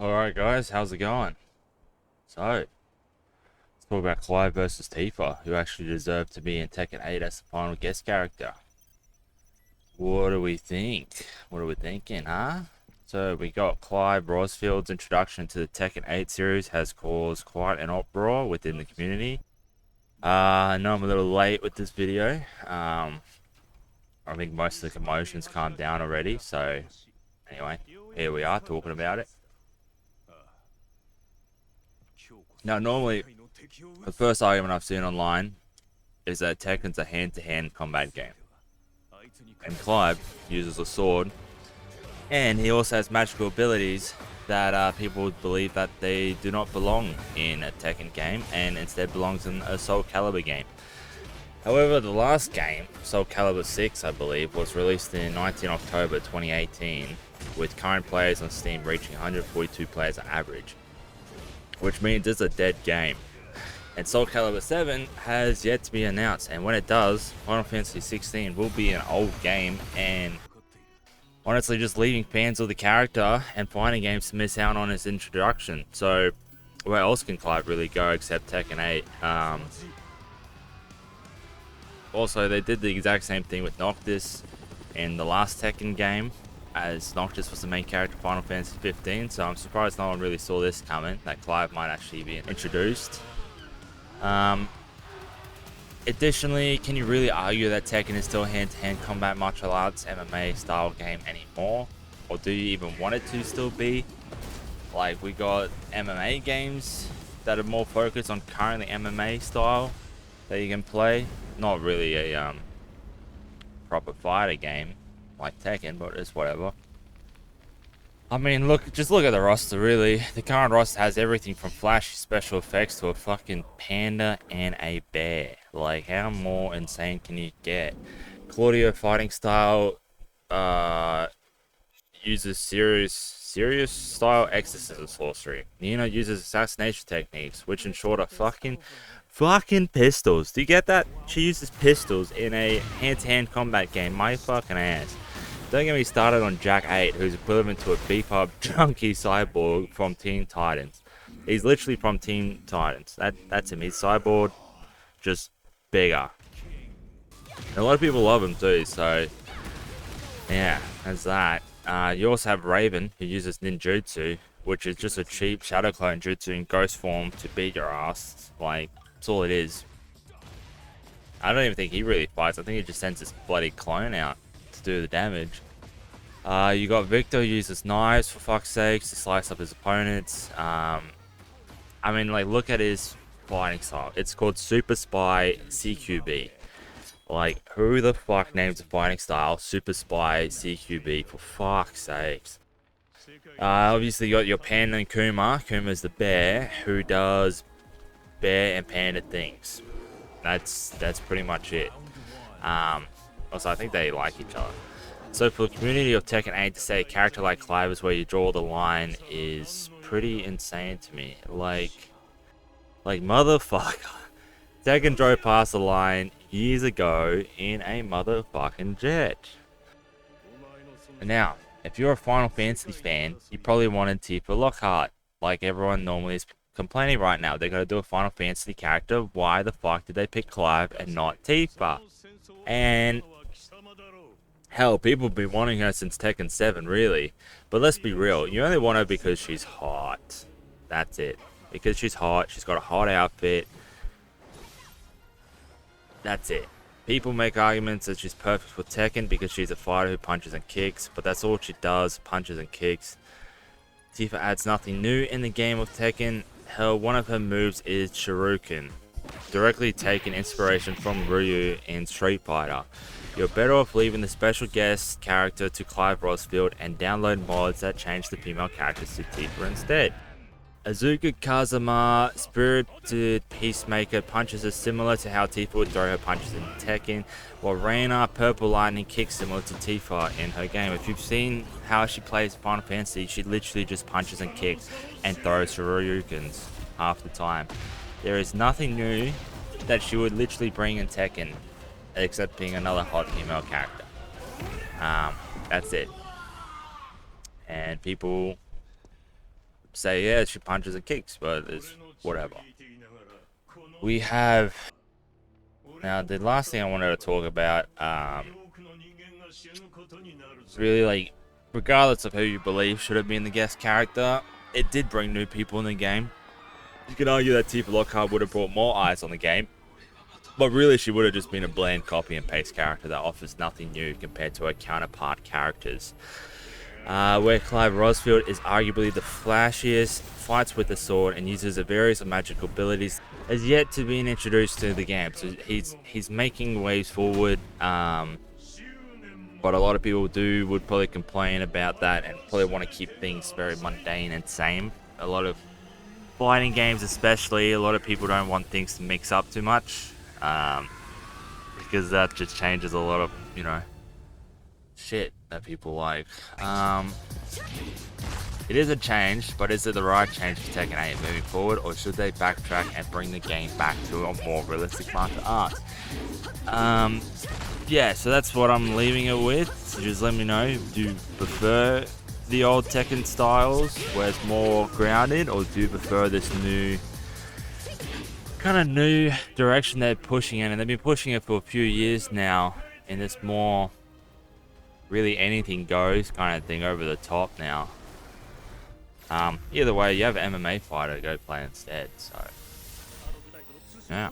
Alright guys, how's it going? So, let's talk about Clive versus Tifa, who actually deserved to be in Tekken 8 as the final guest character. What do we think? What are we thinking, huh? So we got Clive Rosfield's introduction to the Tekken 8 series has caused quite an uproar within the community. I know I'm a little late with this video. I think most of the commotion's calmed down already, so anyway, here we are talking about it. Now, normally, the first argument I've seen online is that Tekken's a hand-to-hand combat game. And Clive uses a sword, and he also has magical abilities that people believe that they do not belong in a Tekken game, and instead belongs in a Soul Calibur game. However, the last game, Soul Calibur 6, I believe, was released in 19 October 2018, with current players on Steam reaching 142 players on average, which means it's a dead game. And Soul Calibur 7 has yet to be announced, and when it does, Final Fantasy 16 will be an old game, and honestly just leaving fans of the character and finding games to miss out on its introduction. So where else can Clive really go except Tekken 8? Also, they did the exact same thing with Noctis in the last Tekken game, as Noctis was the main character of Final Fantasy 15, so I'm surprised no one really saw this coming, that Clive might actually be introduced. Additionally, can you really argue that Tekken is still hand-to-hand combat martial arts MMA style game anymore? Or do you even want it to still be? Like, we got MMA games that are more focused on currently MMA style that you can play. Not really a proper fighter game like Tekken, but it's whatever. I mean, just look at the roster, really. The current roster has everything from flashy special effects to a fucking panda and a bear. Like, how more insane can you get? Claudio fighting style uses serious style exorcism sorcery. Nina uses assassination techniques, which in short are fucking pistols. Do you get that? She uses pistols in a hand-to-hand combat game. My fucking ass. Don't get me started on Jack 8, who's equivalent to a beef-up junkie cyborg from Teen Titans. He's literally from Teen Titans. That's him. He's cyborg, just bigger. And a lot of people love him too, so yeah, that's that. You also have Raven, who uses ninjutsu, which is just a cheap shadow clone jutsu in ghost form to beat your ass. Like, that's all it is. I don't even think he really fights. I think he just sends his bloody clone out to do the damage. You got Victor, who uses knives, for fuck's sakes, to slice up his opponents. I mean, like, look at his fighting style. It's called Super Spy CQB. Like, who the fuck names a fighting style Super Spy CQB, for fuck's sakes? Obviously you got your Panda and Kuma. Kuma's the bear, who does bear and panda things. That's pretty much it. Also, I think they like each other. So for the community of Tekken 8 to say a character like Clive is where you draw the line is pretty insane to me. Like motherfucker. Tekken drove past the line years ago in a motherfucking jet. Now, if you're a Final Fantasy fan, you probably wanted Tifa Lockhart, like everyone normally is complaining right now. They're going to do a Final Fantasy character. Why the fuck did they pick Clive and not Tifa? And hell, people have been wanting her since Tekken 7, really. But let's be real, you only want her because she's hot. That's it. Because she's hot, she's got a hot outfit. That's it. People make arguments that she's perfect for Tekken because she's a fighter who punches and kicks, but that's all she does, punches and kicks. Tifa adds nothing new in the game of Tekken. Hell, one of her moves is Shuriken, directly taking inspiration from Ryu in Street Fighter. You're better off leaving the special guest character to Clive Rosfield and download mods that change the female characters to Tifa instead. Azuka Kazama, Spirited Peacemaker, punches are similar to how Tifa would throw her punches in Tekken, while Reina, Purple Lightning, kicks similar to Tifa in her game. If you've seen how she plays Final Fantasy, she literally just punches and kicks and throws Shoryukens half the time. There is nothing new that she would literally bring in Tekken, except being another hot female character. That's it. And people say, yeah, she punches and kicks, but it's whatever. We have now the last thing I wanted to talk about. Really, like, regardless of who you believe should have been the guest character, it did bring new people in the game. You can argue that Tifa Lockhart would have brought more eyes on the game, but really she would have just been a bland copy and paste character that offers nothing new compared to her counterpart characters. Where Clive Rosfield is arguably the flashiest, fights with the sword, and uses a various magical abilities, has yet to be introduced to the game. So he's making waves forward. But a lot of people would probably complain about that and probably want to keep things very mundane and same. A lot of fighting games, especially, a lot of people don't want things to mix up too much, because that just changes a lot of shit that people like. It is a change, but is it the right change for Tekken 8 moving forward, or should they backtrack and bring the game back to a more realistic martial art? Yeah, so that's what I'm leaving it with. So just let me know, do you prefer the old Tekken styles where it's more grounded, or do you prefer this new direction they're pushing in? And they've been pushing it for a few years now in this more really anything goes kind of thing, over the top now. Either way, you have an MMA fighter to go play instead, so yeah.